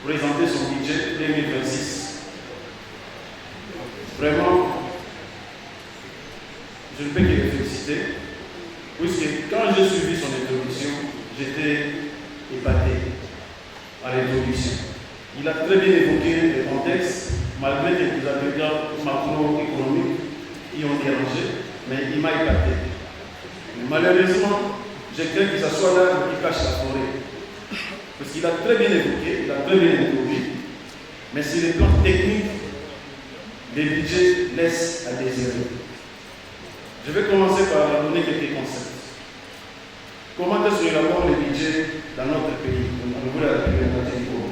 présenter son budget 2026. Vraiment, je ne peux que le féliciter, puisque quand j'ai suivi son introduction, j'étais épaté à l'introduction. Il a très bien évoqué le contexte, malgré quelques agrégations macroéconomiques qui ont dérangé, mais il m'a épaté. Malheureusement, j'ai craint que ce soit l'arbre qui cache la forêt. Parce qu'il a très bien évoqué, il a très bien introduit, mais sur le plan technique, les budgets laissent à désirer. Je vais commencer par donner quelques concepts. Comment est-ce qu'on élabore les budgets dans notre pays, au niveau de la République du Congo?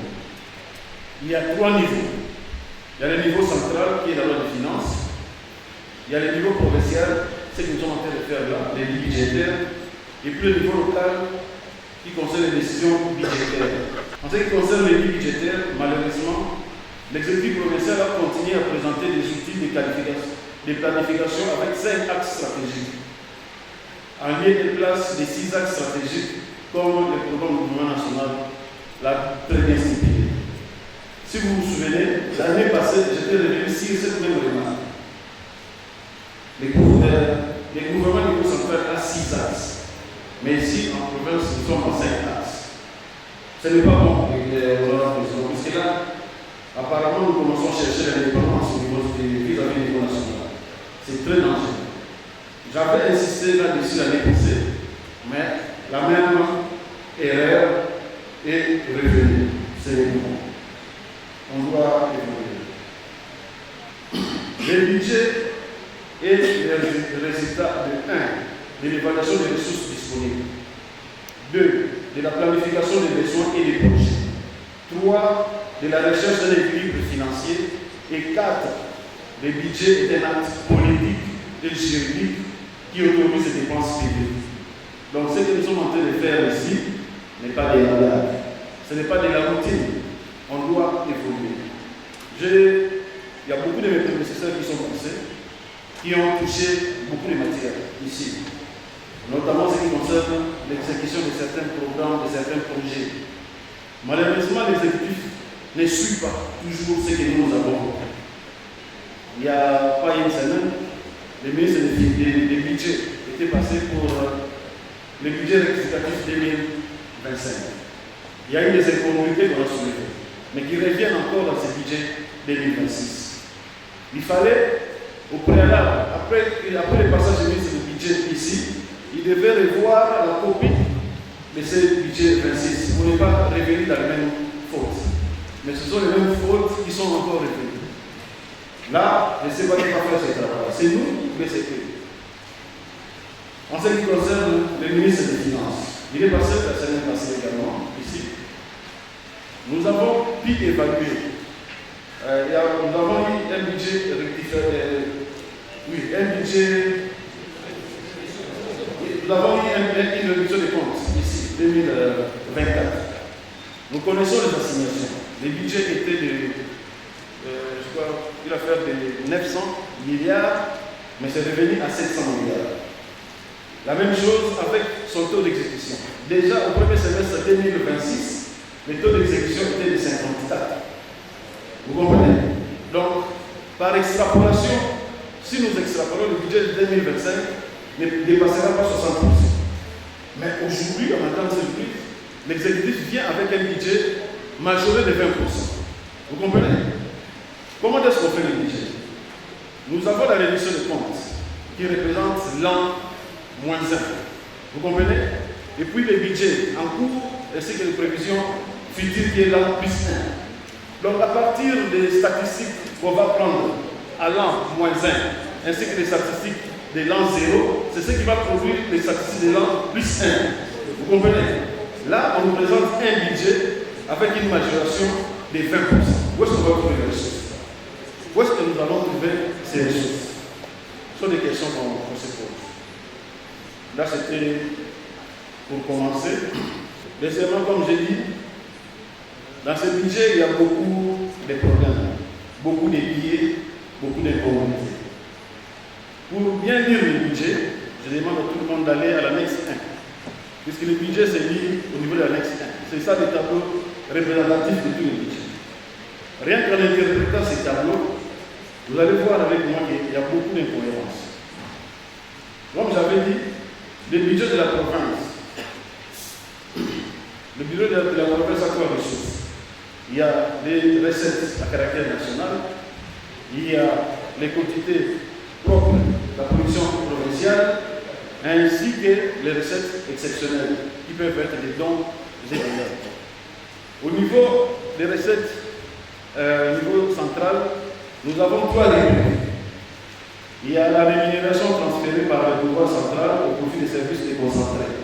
Il y a 3 niveaux. Il y a le niveau central qui est la loi de finances. Il y a le niveau provincial, ce que nous sommes en train de faire là, les lits budgétaires. Et puis le niveau local qui concerne les décisions budgétaires. En ce qui concerne les lits budgétaires, malheureusement, l'exécutif provincial a continué à présenter des outils de planification avec 5 axes stratégiques. En lieu et place des 6 axes stratégiques, comme le programme du gouvernement national l'a très bien stipulé. Si vous vous souvenez, l'année passée, j'étais revenu sur cette même remarque. Le gouvernement niveau central a 6 axes. Mais ici, en province, nous sommes en 5 axes. Ce n'est pas bon, parce que là, apparemment, nous commençons à chercher l'indépendance au niveau vis-à-vis du niveau national. C'est très dangereux. J'avais insisté là-dessus l'année passée, mais la même erreur est revenue. C'est bon. On doit évoluer. Le budget est le résultat de 1. De l'évaluation des ressources disponibles. 2. De la planification des besoins et des projets. 3. De la recherche d'un équilibre financier. Et 4. Le budget est un acte politique et juridique qui autorise les dépenses publiques. Donc ce que nous sommes en train de faire ici n'est pas des radars. Ce n'est pas de la routine. On doit évoluer. Il y a beaucoup de mes prédécesseurs qui sont passés, qui ont touché beaucoup de matières ici. Notamment ce qui concerne l'exécution de certains programmes, de certains projets. Malheureusement, l'exécutif ne suit pas toujours ce que nous avons. Il n'y a pas une semaine, le ministre des budgets était passé pour le budget rectificatif 2025. Il y a eu des incongruités qu'on a soulevées, mais qui reviennent encore dans ce budget 2026. Il fallait, au préalable, après le passage du ministre du budget ici, il devait revoir la copie de ce budget 26 pour ne pas revenir dans les mêmes fautes. Mais ce sont les mêmes fautes qui sont encore revenues. Là, je ne sais pas qui va faire ce travail. C'est nous, mais c'est eux. En ce qui concerne le ministre des Finances, il est passé la semaine passée également, ici. Nous avons pu évaluer. Nous avons eu un budget nous avons eu une réduction des comptes ici, 2024. Nous connaissons les assignations. Les budgets étaient je crois, il a fait de 900 milliards, mais c'est revenu à 700 milliards. La même chose avec son taux d'exécution. Déjà, au premier semestre 2026, le taux d'exécution était de 54. Vous comprenez? Donc, par extrapolation, si nous extrapolons le budget de 2025, ne dépassera pas 60%. Mais aujourd'hui, en attendant ce prix, l'exécutif vient avec un budget majoré de 20%. Vous comprenez? Comment est-ce qu'on fait le budget? Nous avons la réduction de comptes qui représente l'an -1. Vous comprenez? Et puis le budget en cours ainsi que les prévisions futures qui est l'an +1. Donc à partir des statistiques qu'on va prendre à l'an -1 ainsi que les statistiques de l'an 0, c'est ce qui va produire les statistiques de l'an +1. Vous comprenez? Là, on nous présente un budget avec une majoration de 20%. Où est-ce qu'on va trouver les ressources? Où est-ce que nous allons trouver ces ressources? Ce sont des questions qu'on se pose. Là, c'était pour commencer. Deuxièmement, comme j'ai dit, dans ce budget, il y a beaucoup de problèmes, beaucoup de billets, beaucoup d'incongruités. Pour bien lire le budget, je demande à tout le monde d'aller à l'annexe 1. Puisque le budget, c'est lié au niveau de l'annexe 1. C'est ça le tableau représentatif de tous les budgets. Rien qu'en interprétant ces tableaux, vous allez voir avec moi qu'il y a beaucoup d'incohérences. Comme j'avais dit, le budget de la province. Le budget de la province a quoi ressources? Il y a des recettes à caractère national, il y a les quantités propres de la production provinciale, ainsi que les recettes exceptionnelles, qui peuvent être des dons et des dons. Au niveau des recettes, au niveau central, nous avons trois réunions. Il y a la rémunération transférée par le pouvoir central au profit des services déconcentrés.